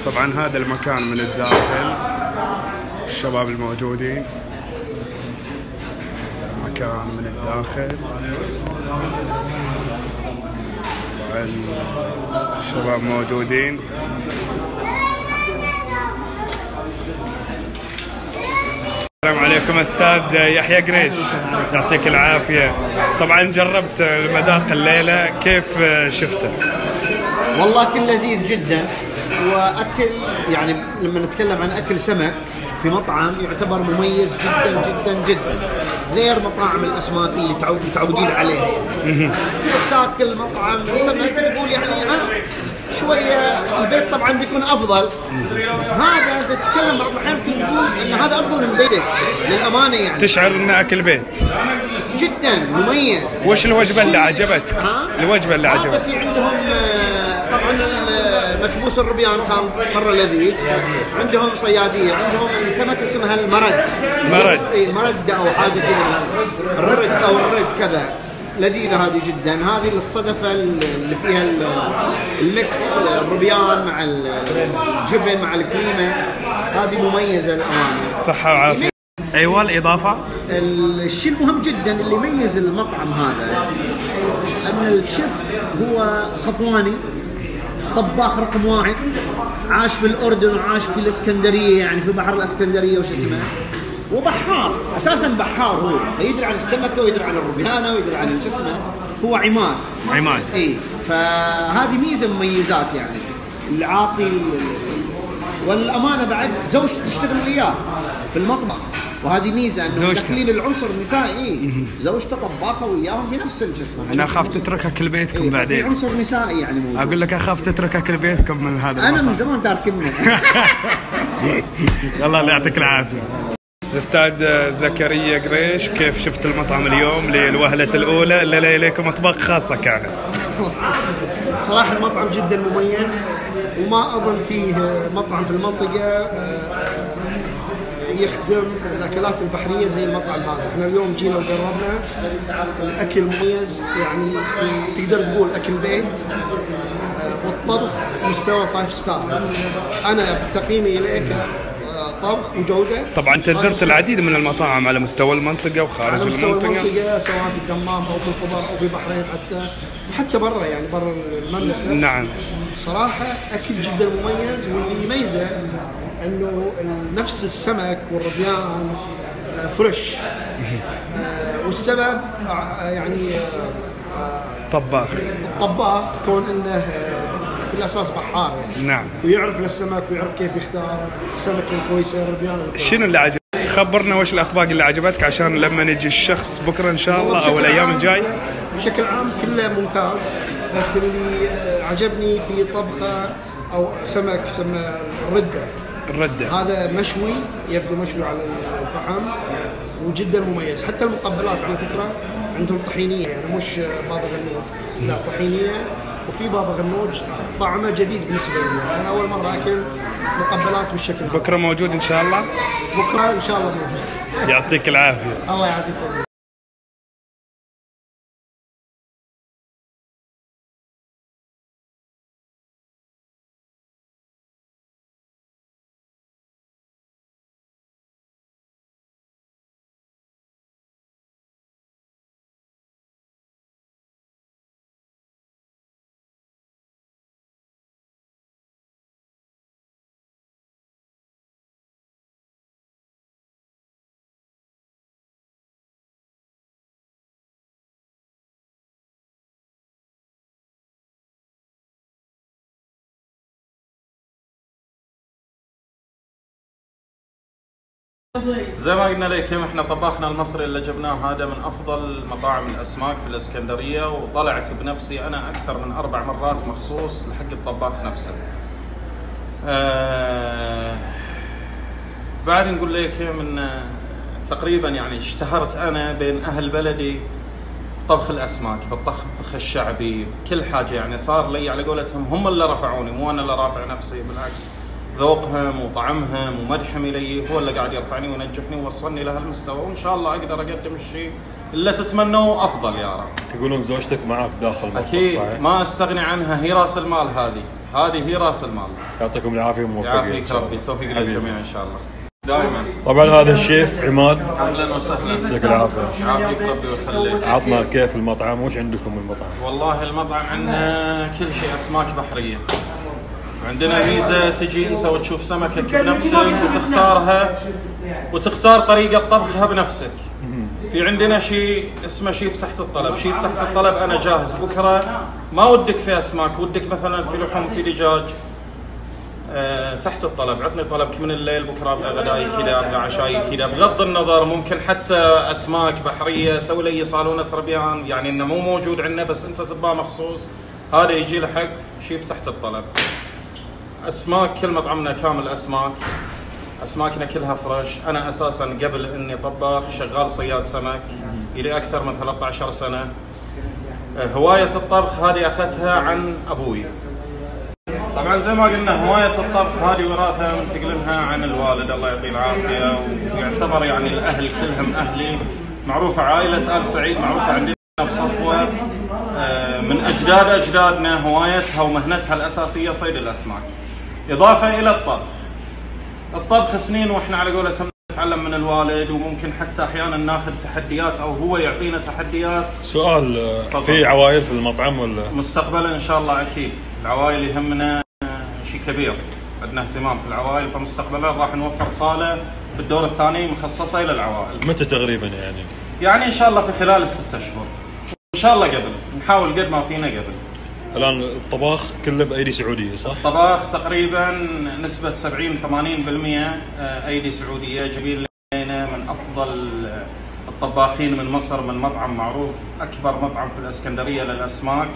طبعا هذا المكان من الداخل، الشباب الموجودين، مكان من الداخل، طبعا الشباب موجودين. السلام عليكم استاذ يحيى قريش، يعطيك العافيه. طبعا جربت المذاق الليله، كيف شفته؟ والله اكل لذيذ جدا، واكل يعني لما نتكلم عن اكل سمك في مطعم يعتبر مميز جدا جدا جدا، غير مطاعم الاسماك اللي متعودين عليها. تاكل مطعم سمك تقول يعني شويه البيت طبعا بيكون افضل، بس هذا تتكلم بعض الاحيان يمكن نقول ان هذا افضل من بيتك للامانه. يعني تشعر انه اكل بيت جدا مميز. وش الوجبه اللي عجبتك؟ الوجبه اللي عجبتك؟ في عندهم طبعا مكبوس الربيان كان مره لذيذ، عندهم صياديه، عندهم سمك اسمها المرد. اي مرد او حاجه كذا، الرد او الرد كذا، لذيذه هذه جدا. هذه الصدفه اللي فيها الميكس، الربيان مع الجبن مع الكريمه، هذه مميزه الامانه. صحه وعافيه. ايوه الاضافه، الشيء المهم جدا اللي يميز المطعم هذا ان الشيف هو صفواني، طباخ رقم واحد، عاش في الاردن وعاش في الاسكندريه، يعني في بحر الاسكندريه وش اسمه، وبحار اساسا، بحار هو، فيدري عن السمكه ويدري عن الربيانه ويدري عن شو اسمه، هو عماد. اي فهذه ميزه مميزات يعني العاطي. والامانه بعد زوجته تشتغل وياه في المطبخ، وهذه ميزه انه داخلين العنصر النسائي، زوجته طباخه وياهم في نفس الجسم. انا اخاف تترك اكل بيتكم بعدين. في عنصر نسائي يعني موجود. اقول لك اخاف تترك اكل بيتكم من هذا انا من زمان تاركنه. الله يعطيك العافيه. الاستاذ زكريا قريش، كيف شفت المطعم اليوم للوهله الاولى اللي لكم اطباق خاصه كانت؟ صراحه المطعم جدا مميز، وما اظن فيه مطعم في المنطقه يخدم الاكلات البحريه زي المطعم هذا. احنا اليوم جينا وجربنا الاكل مميز، يعني تقدر تقول اكل بيت، والطبخ مستوى 5 ستار. انا بتقييمي لك طبخ وجوده. طبعا انت زرت العديد من المطاعم على مستوى المنطقه وخارج على مستوى المنطقه، سواء في الدمام او في الخضر او في بحرين، حتى برا، يعني برا المملكه. نعم صراحه اكل جدا مميز، واللي يميزه انه نفس السمك والربيان فريش، والسبب يعني طباخ كون انه في الاساس بحار يعني. نعم، ويعرف للسمك ويعرف كيف يختار السمك الكويسه، الربيان الكويسة. شنو اللي عجبك؟ خبرنا وش الاطباق اللي عجبتك عشان لما نجي الشخص بكره ان شاء الله او الايام الجايه. بشكل عام كله ممتاز، بس اللي عجبني في طبخه او سمك سمى الرده، هذا مشوي، يبدو مشوي على الفحم، وجدا مميز. حتى المقبلات على فكره عندهم طحينيه، يعني مش بابا غنوج، لا طحينيه، وفي بابا غنوج طعمه جديد بالنسبه لي. انا اول مره اكل مقبلات بالشكل هذا. بكره موجود ان شاء الله؟ بكره ان شاء الله موجود. يعطيك العافيه. الله يعافيك. زي ما قلنا لكم، احنا طباخنا المصري اللي جبناه هذا من افضل مطاعم الاسماك في الاسكندريه، وطلعت بنفسي انا اكثر من 4 مرات مخصوص لحق الطباخ نفسه. بعد نقول لكم ان تقريبا يعني اشتهرت انا بين اهل بلدي طبخ الاسماك، بالطبخ الشعبي، بكل حاجه. يعني صار لي على قولتهم هم اللي رفعوني، مو انا اللي رافع نفسي، بالعكس ذوقهم وطعمهم ومدحهم الي هو اللي قاعد يرفعني وينجحني ووصلني لهالمستوى، وان شاء الله اقدر اقدم الشيء اللي تتمنوه افضل يا رب. يقولون زوجتك معك داخل المطبخ؟ اكيد صحيح؟ ما استغني عنها، هي راس المال. هذه هي راس المال. يعطيكم العافيه وموفقين. يعافيك ربي، توفيق للجميع ان شاء الله دائما. طبعا هذا الشيف عماد، اهلا وسهلا. يعطيك العافيه. يعافيك ربي ويخليك. عطنا كيف المطعم، وش عندكم المطعم؟ والله المطعم عندنا كل شيء اسماك بحريه. عندنا ميزه تجي انت وتشوف سمكك بنفسك وتختار طريقه طبخها بنفسك. في عندنا شيء اسمه شيف تحت الطلب. شيف تحت الطلب انا جاهز بكره ما ودك في اسماك، ودك مثلا في لحوم في دجاج، تحت الطلب. عطني طلبك من الليل، بكره ابغى غداي كذا، ابغى عشاي كذا، بغض النظر ممكن حتى اسماك بحريه، سوي لي صالونه ربيان، يعني انه مو موجود عندنا بس انت تبغاه مخصوص، هذا يجي له حق شيف تحت الطلب. اسماك كل مطعمنا كامل اسماك، اسماكنا كلها فريش. انا اساسا قبل اني طباخ شغال صياد سمك الي اكثر من 13 سنه. هوايه الطبخ هذه اخذتها عن ابوي. طبعا زي ما قلنا هوايه الطبخ هذه وراثه منتقلينها عن الوالد الله يعطيه العافيه، ويعتبر يعني الاهل كلهم اهلي. معروفه عائله ال سعيد معروفه عندنا بصفوه من اجدادنا هوايتها ومهنتها الاساسيه صيد الاسماك. اضافه الى الطبخ سنين واحنا على قولتهم نتعلم من الوالد، وممكن حتى احيانا ناخذ تحديات او هو يعطينا تحديات. سؤال، في عوائل في المطعم ولا؟ مستقبلا ان شاء الله اكيد. العوائل يهمنا شيء كبير، عندنا اهتمام في العوائل، فمستقبلا راح نوفر صاله بالدور الثاني مخصصه الى العوائل. متى تقريبا يعني؟ يعني ان شاء الله في خلال ال6 اشهر. ان شاء الله قبل، نحاول قد ما فينا قبل. الان الطباخ كله بايدي سعوديه صح؟ الطباخ تقريبا نسبه 70-80% ايدي سعوديه، جايبين لنا من افضل الطباخين من مصر، من مطعم معروف اكبر مطعم في الاسكندريه للاسماك